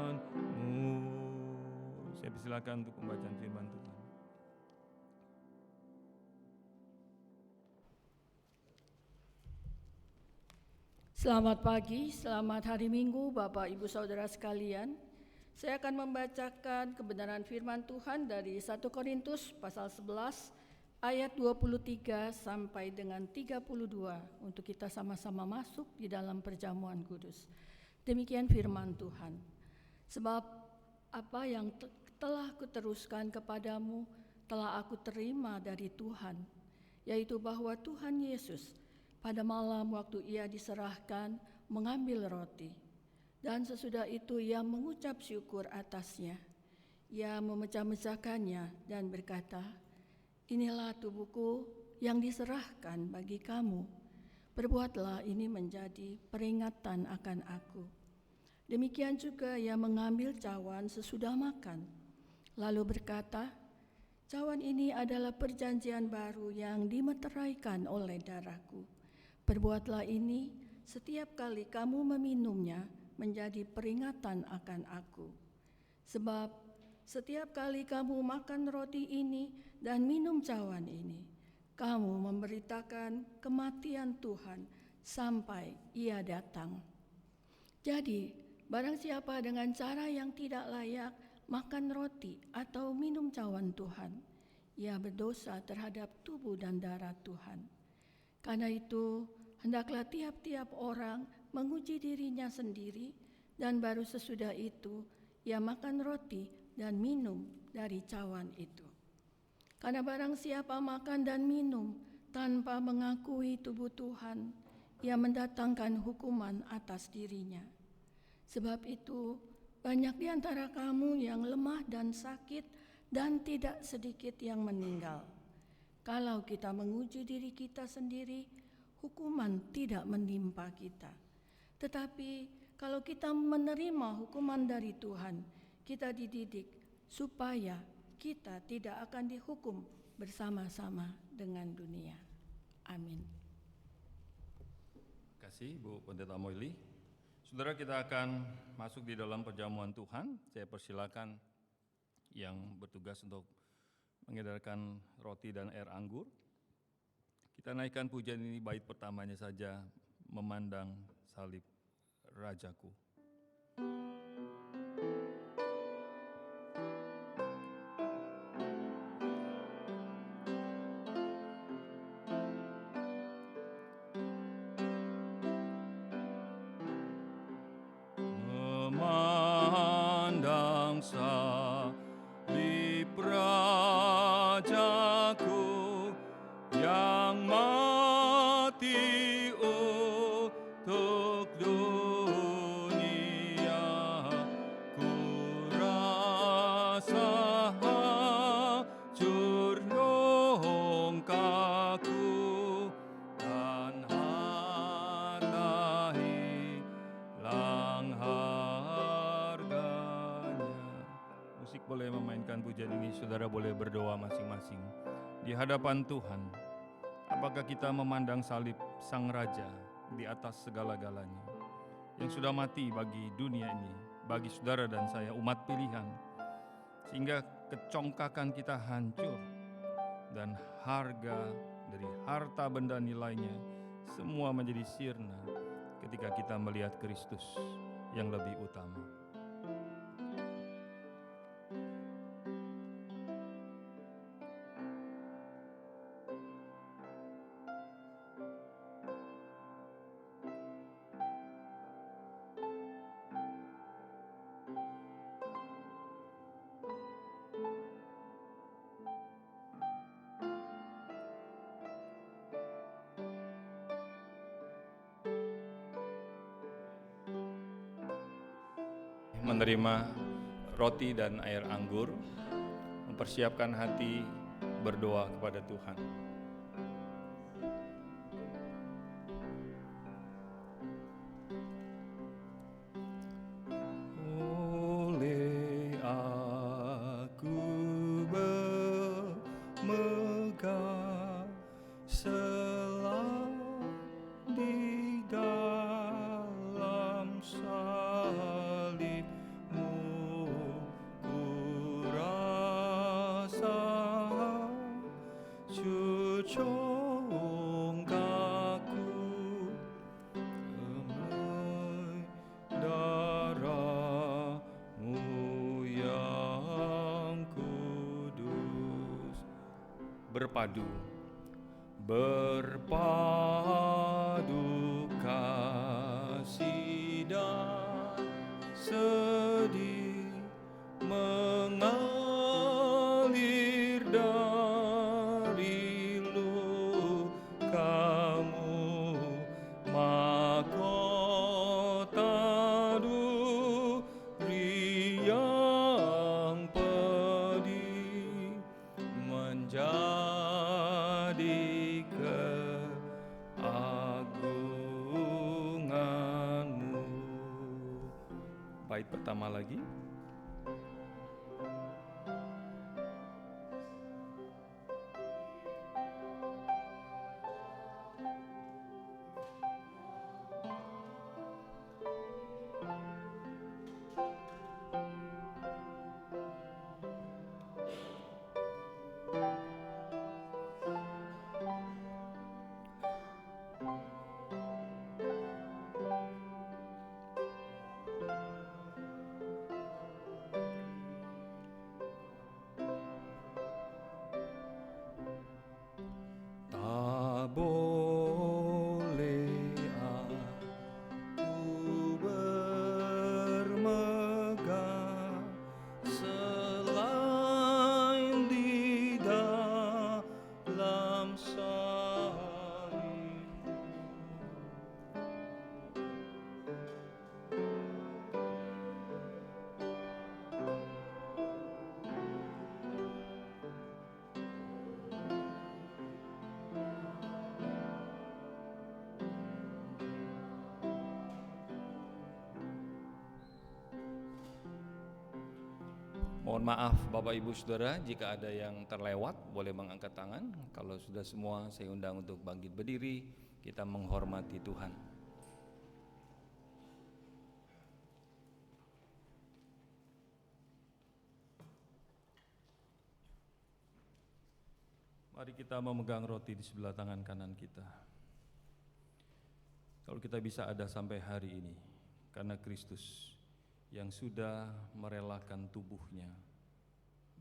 persilakan untuk pembacaan firman Tuhan. Selamat pagi, selamat hari Minggu Bapak Ibu Saudara sekalian. Saya akan membacakan kebenaran firman Tuhan dari 1 Korintus pasal 11 ayat 23 sampai dengan 32 untuk kita sama-sama masuk di dalam perjamuan kudus. Demikian firman Tuhan. Sebab apa yang telah kuteruskan kepadamu telah aku terima dari Tuhan, yaitu bahwa Tuhan Yesus pada malam waktu ia diserahkan mengambil roti, dan sesudah itu ia mengucap syukur atasnya. Ia memecah-mecahkannya dan berkata, "Inilah tubuhku yang diserahkan bagi kamu. Perbuatlah ini menjadi peringatan akan aku." Demikian juga ia mengambil cawan sesudah makan, lalu berkata, "Cawan ini adalah perjanjian baru yang dimeteraikan oleh darahku. Perbuatlah ini setiap kali kamu meminumnya menjadi peringatan akan aku. Sebab setiap kali kamu makan roti ini dan minum cawan ini, kamu memberitakan kematian Tuhan sampai ia datang. Jadi, barang siapa dengan cara yang tidak layak makan roti atau minum cawan Tuhan, ia berdosa terhadap tubuh dan darah Tuhan. Karena itu, hendaklah tiap-tiap orang menguji dirinya sendiri, dan baru sesudah itu ia makan roti dan minum dari cawan itu. Karena barang siapa makan dan minum tanpa mengakui tubuh Tuhan, ia mendatangkan hukuman atas dirinya. Sebab itu, banyak di antara kamu yang lemah dan sakit, dan tidak sedikit yang meninggal. Kalau kita menguji diri kita sendiri, hukuman tidak menimpa kita. Tetapi kalau kita menerima hukuman dari Tuhan, kita dididik supaya kita tidak akan dihukum bersama-sama dengan dunia. Amin. Terima kasih Bu Pendeta Moili. Saudara, kita akan masuk di dalam perjamuan Tuhan. Saya persilakan yang bertugas untuk mengedarkan roti dan air anggur. Kita naikkan pujian ini bait pertamanya saja, memandang salib Rajaku. Memandang salib Rajaku yang mati untuk dunia, ku rasa hancur rongkaku dan harta hilang harganya. Musik boleh memainkan pujian ini, saudara boleh berdoa masing-masing di hadapan Tuhan. Apakah kita memandang salib Sang Raja di atas segala-galanya, yang sudah mati bagi dunia ini, bagi saudara dan saya umat pilihan, sehingga kecongkakan kita hancur dan harga dari harta benda nilainya semua menjadi sirna ketika kita melihat Kristus yang lebih utama. Menerima roti dan air anggur, mempersiapkan hati berdoa kepada Tuhan. Oleh aku bermegah selalu di dalam salib-Mu, ku congkakku, damai darah-Mu yang kudus. Berpadu kasih dan sedih mengalir dari luka-Mu, mahkota duri yang pedih menjadi keagungan-Mu. Bait pertama lagi. Mohon maaf Bapak Ibu Saudara, jika ada yang terlewat boleh mengangkat tangan. Kalau sudah semua, saya undang untuk bangkit berdiri, kita menghormati Tuhan. Mari kita memegang roti di sebelah tangan kanan kita. Kalau kita bisa ada sampai hari ini, karena Kristus yang sudah merelakan tubuhnya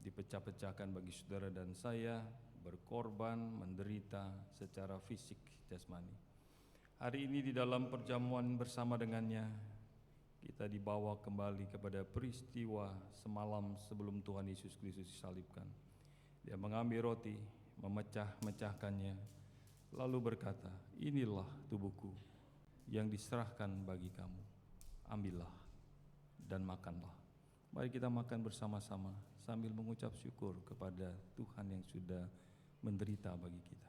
dipecah-pecahkan bagi saudara dan saya, berkorban, menderita secara fisik jasmani. Hari ini di dalam perjamuan bersama dengannya, kita dibawa kembali kepada peristiwa semalam sebelum Tuhan Yesus Kristus disalibkan. Dia mengambil roti, memecah-mecahkannya, lalu berkata, "Inilah tubuhku yang diserahkan bagi kamu. Ambillah dan makanlah." Mari kita makan bersama-sama sambil mengucap syukur kepada Tuhan yang sudah menderita bagi kita.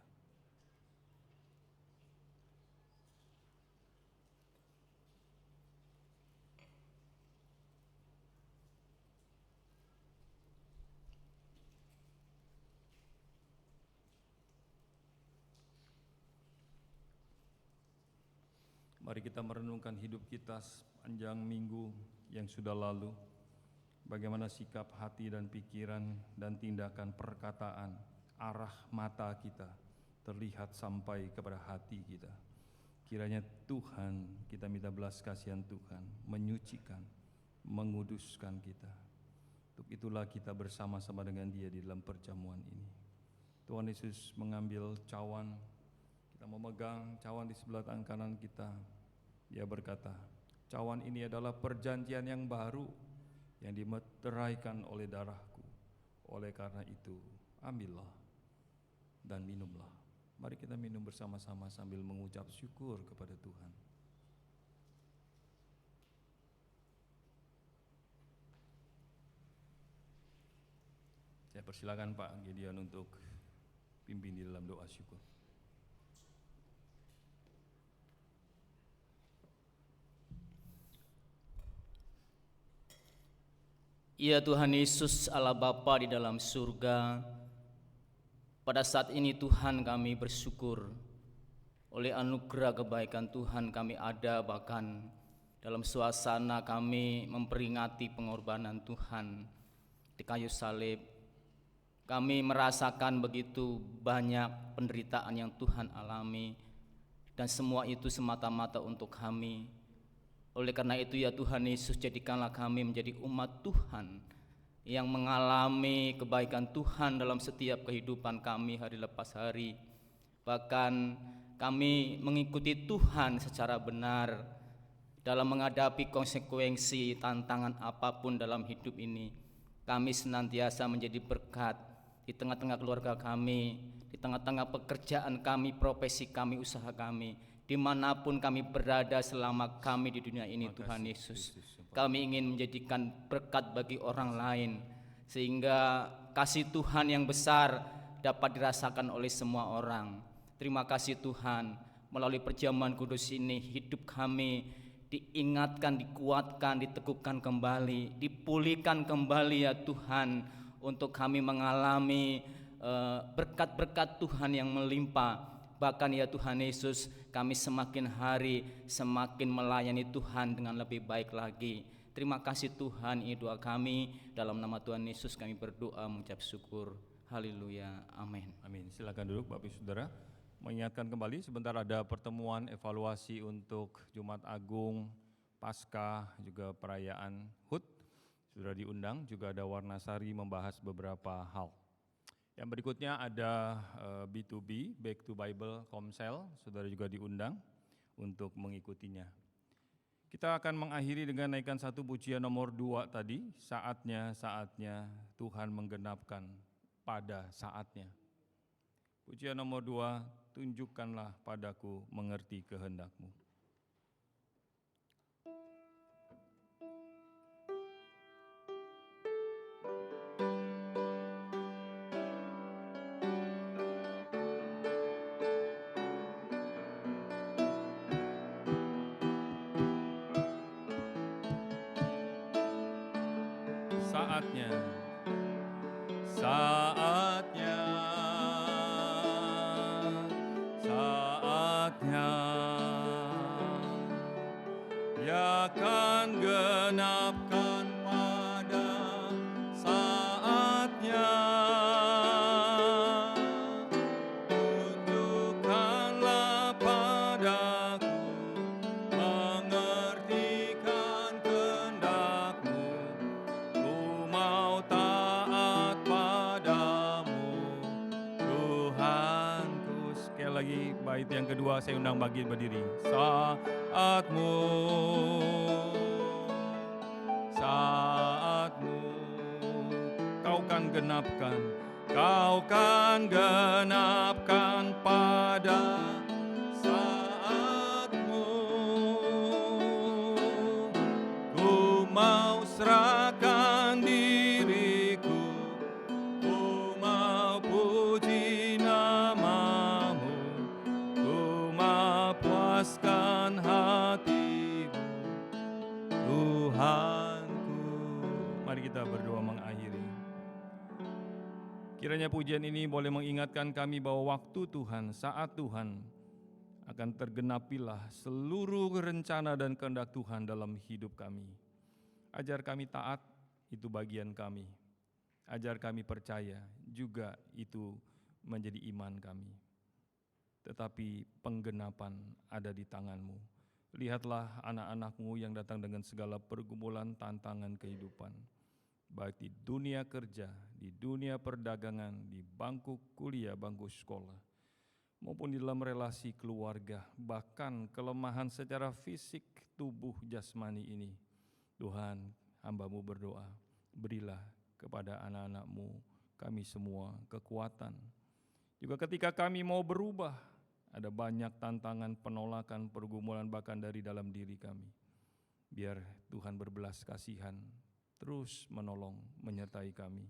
Mari kita merenungkan hidup kita sepanjang minggu yang sudah lalu. Bagaimana sikap hati dan pikiran dan tindakan perkataan, arah mata kita terlihat sampai kepada hati kita. Kiranya Tuhan, kita minta belas kasihan Tuhan, menyucikan, menguduskan kita. Untuk itulah kita bersama-sama dengan Dia di dalam perjamuan ini. Tuhan Yesus mengambil cawan, kita memegang cawan di sebelah tangan kanan kita. Dia berkata, "Cawan ini adalah perjanjian yang baru yang dimeteraikan oleh darahku. Oleh karena itu, ambillah dan minumlah." Mari kita minum bersama-sama sambil mengucap syukur kepada Tuhan. Saya persilakan Pak Gideon untuk pimpin di dalam doa syukur. Ya Tuhan Yesus Allah Bapa di dalam surga, pada saat ini Tuhan kami bersyukur oleh anugerah kebaikan Tuhan kami ada bahkan dalam suasana kami memperingati pengorbanan Tuhan di kayu salib. Kami merasakan begitu banyak penderitaan yang Tuhan alami, dan semua itu semata-mata untuk kami. Oleh karena itu ya Tuhan Yesus, jadikanlah kami menjadi umat Tuhan yang mengalami kebaikan Tuhan dalam setiap kehidupan kami hari lepas hari. Bahkan kami mengikuti Tuhan secara benar dalam menghadapi konsekuensi tantangan apapun dalam hidup ini. Kami senantiasa menjadi berkat di tengah-tengah keluarga kami, di tengah-tengah pekerjaan kami, profesi kami, usaha kami, dimanapun kami berada selama kami di dunia ini. Tuhan Yesus, kami ingin menjadikan berkat bagi orang lain, sehingga kasih Tuhan yang besar dapat dirasakan oleh semua orang. Terima kasih Tuhan, melalui perjamuan kudus ini hidup kami diingatkan, dikuatkan, diteguhkan kembali, dipulihkan kembali ya Tuhan, untuk kami mengalami berkat-berkat Tuhan yang melimpah. Bahkan ya Tuhan Yesus, kami semakin hari semakin melayani Tuhan dengan lebih baik lagi. Terima kasih Tuhan, ini doa kami. Dalam nama Tuhan Yesus kami berdoa mengucap syukur. Haleluya, amin. Amin. Silakan duduk Bapak Ibu Saudara. Mengingatkan kembali sebentar ada pertemuan evaluasi untuk Jumat Agung, Paskah, juga perayaan HUT. Sudah diundang, juga ada Warnasari membahas beberapa hal. Yang berikutnya ada B2B, Back to Bible Komsel, saudara juga diundang untuk mengikutinya. Kita akan mengakhiri dengan naikkan satu pujian nomor 2 tadi, saatnya Tuhan menggenapkan pada saatnya. Pujian nomor 2, tunjukkanlah padaku mengerti kehendak-Mu. Saatnya, saatnya, saatnya, ya akan genapkan pada saatnya. Tunjukkanlah padaku mengertikan kehendak-Mu. Ku mau taat padamu, Tuhanku. Sekali lagi bait yang kedua saya undang bagi berdiri. Saatmu, saatmu, kau kan genapkan, kau kan genapkan pada saatmu. Ku mau serahkan diriku, ku mau puji nama-Mu, ku mau puaskan hatimu, Tuhanku. Mari kita berdoa mengakhiri. Kiranya pujian ini boleh mengingatkan kami bahwa waktu Tuhan, saat Tuhan, akan tergenapilah seluruh rencana dan kehendak Tuhan dalam hidup kami. Ajar kami taat, itu bagian kami. Ajar kami percaya, juga itu menjadi iman kami. Tetapi penggenapan ada di tangan-Mu. Lihatlah anak-anak-Mu yang datang dengan segala pergumulan tantangan kehidupan. Baik di dunia kerja, di dunia perdagangan, di bangku kuliah, bangku sekolah, maupun di dalam relasi keluarga, bahkan kelemahan secara fisik tubuh jasmani ini. Tuhan, hamba-Mu berdoa, berilah kepada anak-anak-Mu, kami semua kekuatan. Juga ketika kami mau berubah, ada banyak tantangan, penolakan, pergumulan bahkan dari dalam diri kami. Biar Tuhan berbelas kasihan, terus menolong, menyertai kami.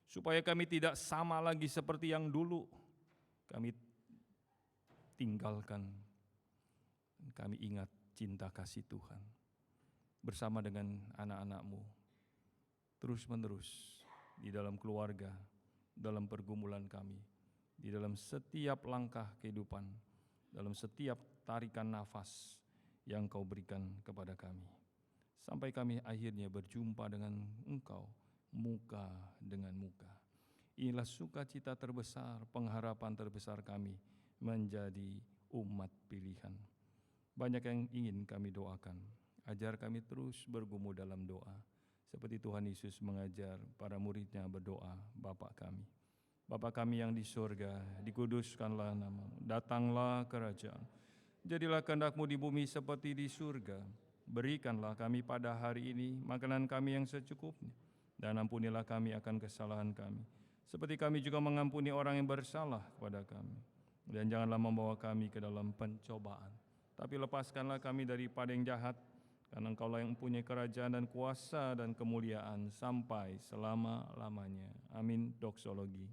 Supaya kami tidak sama lagi seperti yang dulu. Kami tinggalkan, kami ingat cinta kasih Tuhan. Bersama dengan anak-anak-Mu, terus-menerus di dalam keluarga, dalam pergumulan kami, di dalam setiap langkah kehidupan, dalam setiap tarikan nafas yang Kau berikan kepada kami. Sampai kami akhirnya berjumpa dengan Engkau, muka dengan muka. inilah sukacita terbesar, pengharapan terbesar kami menjadi umat pilihan. Banyak yang ingin kami doakan. Ajar kami terus bergumul dalam doa, seperti Tuhan Yesus mengajar para muridnya berdoa, Bapa kami. Bapa kami yang di surga, dikuduskanlah namamu, datanglah kerajaan. Jadilah kehendak-Mu di bumi seperti di surga. Berikanlah kami pada hari ini makanan kami yang secukupnya, dan ampunilah kami akan kesalahan kami, seperti kami juga mengampuni orang yang bersalah kepada kami. Dan janganlah membawa kami ke dalam pencobaan, tapi lepaskanlah kami daripada yang jahat, karena Engkaulah yang mempunyai kerajaan dan kuasa dan kemuliaan sampai selama-lamanya. Amin. Doksologi.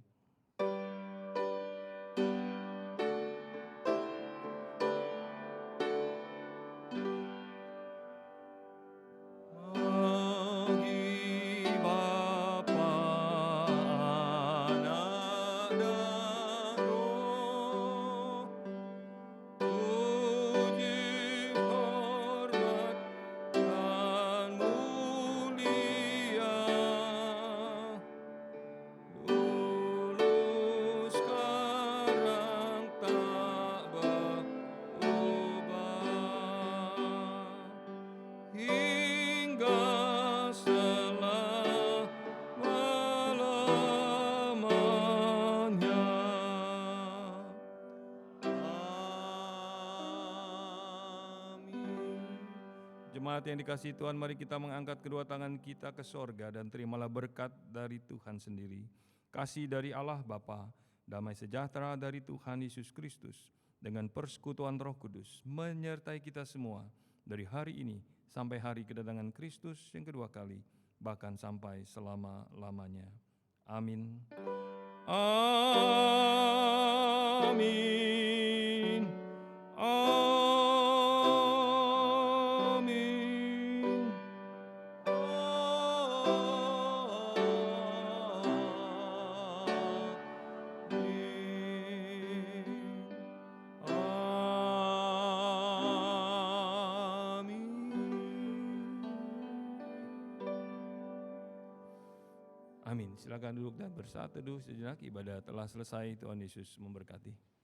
Jemaat yang dikasihi Tuhan, mari kita mengangkat kedua tangan kita ke sorga dan terimalah berkat dari Tuhan sendiri. Kasih dari Allah Bapa, damai sejahtera dari Tuhan Yesus Kristus, dengan persekutuan Roh Kudus, menyertai kita semua dari hari ini sampai hari kedatangan Kristus yang kedua kali, bahkan sampai selama-lamanya. Amin. Amin. Amin. Amin. Silakan duduk dan bersaat teduh sejenak. Ibadah telah selesai. Tuhan Yesus memberkati.